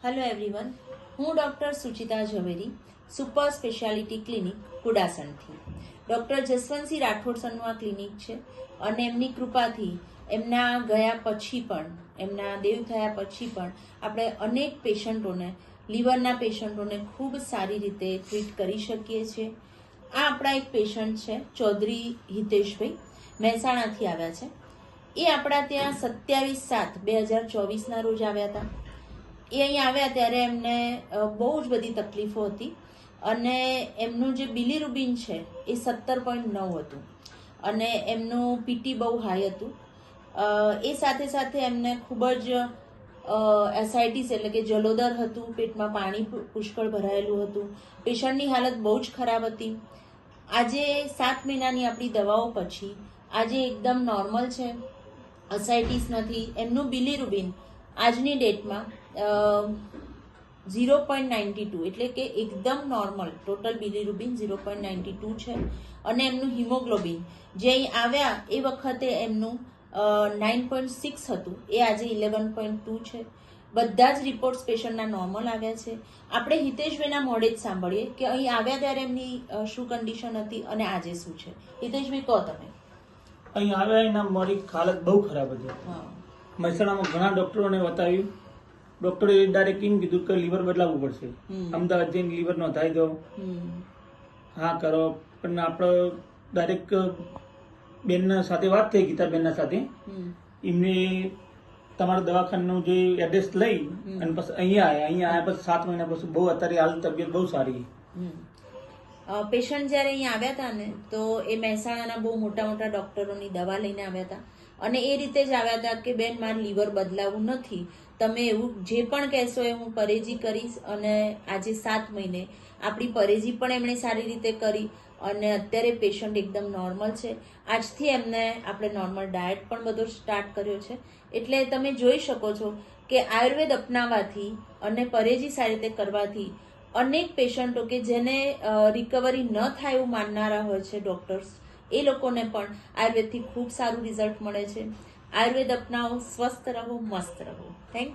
Hello everyone, હું doctor Suchita Zaveri, super speciality clinic કુડાસણથી. Doctor Jaswantsinh Rathod સરનું આ ક્લિનિક છે અને એમની કૃપાથી એમના ગયા પછી પણ, એમના દેવ થયા પછી પણ આપણે અનેક પેશન્ટોને, લીવરના પેશન્ટોને ખૂબ સારી રીતે ટ્રીટ કરી શકીએ છીએ. આ આપણા એક પેશન્ટ છે ચૌધરી હિતેશભાઈ, મહેસાણાથી આવ્યા છે. એ આપણા ત્યાં 27/7/2024ના રોજ આવ્યા હતા. એ અહીં આવ્યા ત્યારે એમને બહુ જ બધી તકલીફો હતી અને એમનું જે બિલીરુબિન છે એ 17.9 હતું અને એમનું પીટી બહુ હાઈ હતું. એ સાથે સાથે એમને ખૂબ જ એસાઇટિસ એટલે કે જલોદર હતું, પેટમાં પાણી પુષ્કળ ભરાયેલું હતું. પેશન્ટની હાલત બહુ જ ખરાબ હતી. આજે 7 મહિનાની આપણી દવાઓ પછી આજે એકદમ નોર્મલ છે, એસાઇટિસ નથી. એમનું બિલીરુબિન આજની ડેટમાં 0.92 એટલે કે એકદમ નોર્મલ, ટોટલ બિલીરુબિન 0.92 છે અને એમનું હિમોગ્લોબિન જે અહીં આવ્યા એ વખતે એમનું 9.6 હતું, એ આજે 11.2 છે. બધા જ રિપોર્ટ્સ પેશન્ટના નોર્મલ આવ્યા છે. આપણે હિતેશભાઈના મોઢે જ સાંભળીએ કે અહીં આવ્યા ત્યારે એમની શું કન્ડિશન હતી અને આજે શું છે. હિતેશભાઈ, કહો તમે. અહીં આવ્યા એના મારી હાલત બહુ ખરાબ હતી. મહેસાણામાં ઘણા ડોક્ટરોને બતાવ્યું. ડોક્ટરે ડાયરેક્ટ એમ કીધું કે લીવર બદલાવવું પડશે, અમદાવાદ જઈને લીવર નોંધાઈ દો, હા કરો. પણ આપણે ડાયરેક્ટ બેનના સાથે વાત થઈ, ગીતાબેનના સાથે. એમને તમારા દવાખાનાનું જે એડ્રેસ લઈ અને પછી અહીંયા આવ્યા પછી 7 મહિના પછી બહુ અત્યારે હાલ તબિયત બહુ સારી. પેશન્ટ જ્યારે અહીંયા આવ્યા હતા ને તો એ મહેસાણાના બહુ મોટા મોટા ડોક્ટરોની દવા લઈને આવ્યા હતા અને એ રીતે જ આવ્યા હતા કે બેન, મારે લીવર બદલાવવું નથી, તમે એવું જે પણ કહેશો એ હું પરેજી કરીશ. અને આજે 7 મહિને આપણી પરેજી પણ એમણે સારી રીતે કરી અને અત્યારે પેશન્ટ એકદમ નોર્મલ છે. આજથી એમને આપણે નોર્મલ ડાયટ પણ બધો સ્ટાર્ટ કર્યો છે. એટલે તમે જોઈ શકો છો કે આયુર્વેદ અપનાવવાથી અને પરેજી સારી રીતે કરવાથી અનેક પેશન્ટો કે જેને રિકવરી ન થાય એવું માનનારા હોય છે ડોક્ટર્સ, એ લોકોને પણ આયુર્વેદથી ખૂબ સારું રિઝલ્ટ મળે છે. આયુર્વેદ અપનાવો, સ્વસ્થ રહો, મસ્ત રહો. Thank you.